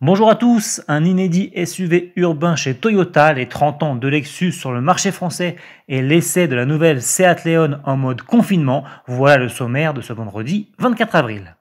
Bonjour à tous, un inédit SUV urbain chez Toyota, les 30 ans de Lexus sur le marché français et l'essai de la nouvelle Seat Leon en mode confinement, voilà le sommaire de ce vendredi 24 avril.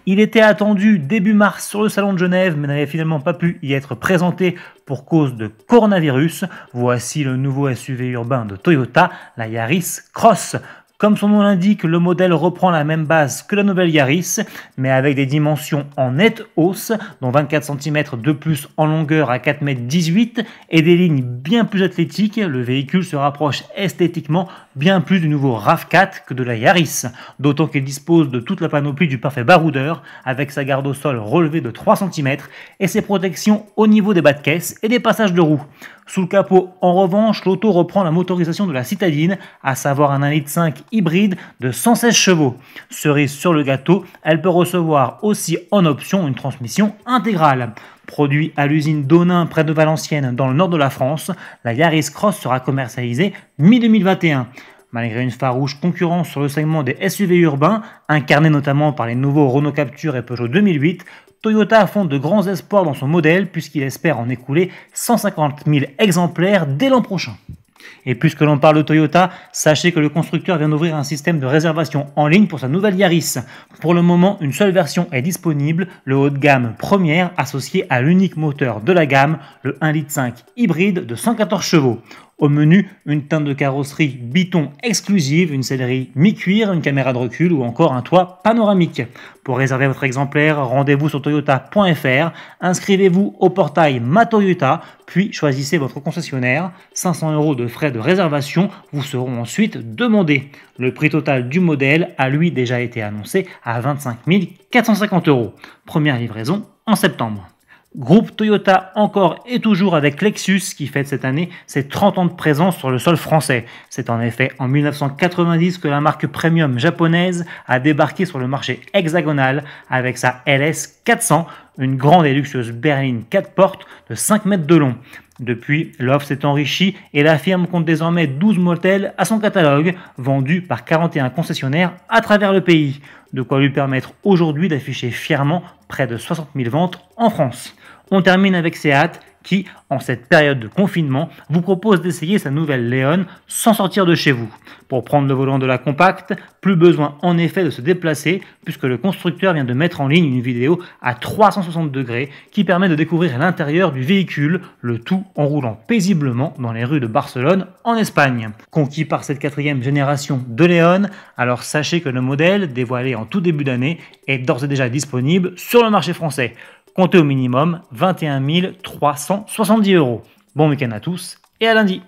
Il était attendu début mars sur le salon de Genève, mais n'avait finalement pas pu y être présenté pour cause de coronavirus. Voici le nouveau SUV urbain de Toyota, la Yaris Cross. Comme son nom l'indique, le modèle reprend la même base que la nouvelle Yaris, mais avec des dimensions en nette hausse, dont 24 cm de plus en longueur à 4,18 m et des lignes bien plus athlétiques. Le véhicule se rapproche esthétiquement bien plus du nouveau RAV4 que de la Yaris, d'autant qu'il dispose de toute la panoplie du parfait baroudeur, avec sa garde au sol relevée de 3 cm et ses protections au niveau des bas de caisse et des passages de roues. Sous le capot, en revanche, l'auto reprend la motorisation de la citadine, à savoir un 1,5 litre hybride de 116 chevaux. Cerise sur le gâteau, elle peut recevoir aussi en option une transmission intégrale. Produit à l'usine d'Onin près de Valenciennes dans le nord de la France, la Yaris Cross sera commercialisée mi-2021. Malgré une farouche concurrence sur le segment des SUV urbains, incarnée notamment par les nouveaux Renault Captur et Peugeot 2008, Toyota fonde de grands espoirs dans son modèle puisqu'il espère en écouler 150 000 exemplaires dès l'an prochain. Et puisque l'on parle de Toyota, sachez que le constructeur vient d'ouvrir un système de réservation en ligne pour sa nouvelle Yaris. Pour le moment, une seule version est disponible, le haut de gamme première associé à l'unique moteur de la gamme, le 1,5 litre hybride de 114 chevaux. Au menu, une teinte de carrosserie Biton exclusive, une sellerie mi-cuir, une caméra de recul ou encore un toit panoramique. Pour réserver votre exemplaire, rendez-vous sur toyota.fr, inscrivez-vous au portail Ma Toyota, puis choisissez votre concessionnaire. 500 € de frais de réservation vous seront ensuite demandés. Le prix total du modèle a lui déjà été annoncé à 25 450 €. Première livraison en septembre. Groupe Toyota encore et toujours avec Lexus qui fête cette année ses 30 ans de présence sur le sol français. C'est en effet en 1990 que la marque premium japonaise a débarqué sur le marché hexagonal avec sa LS 400, une grande et luxueuse berline 4 portes de 5 mètres de long. Depuis, l'offre s'est enrichie et la firme compte désormais 12 modèles à son catalogue, vendus par 41 concessionnaires à travers le pays. De quoi lui permettre aujourd'hui d'afficher fièrement près de 60 000 ventes en France. On termine avec Seat qui, en cette période de confinement, vous propose d'essayer sa nouvelle Leon sans sortir de chez vous. Pour prendre le volant de la compacte, plus besoin en effet de se déplacer puisque le constructeur vient de mettre en ligne une vidéo à 360 degrés qui permet de découvrir l'intérieur du véhicule, le tout en roulant paisiblement dans les rues de Barcelone en Espagne. Conquis par cette 4e génération de Leon, alors sachez que le modèle, dévoilé en tout début d'année, est d'ores et déjà disponible sur le marché français. Comptez au minimum 21 370 €. Bon week-end à tous et à lundi.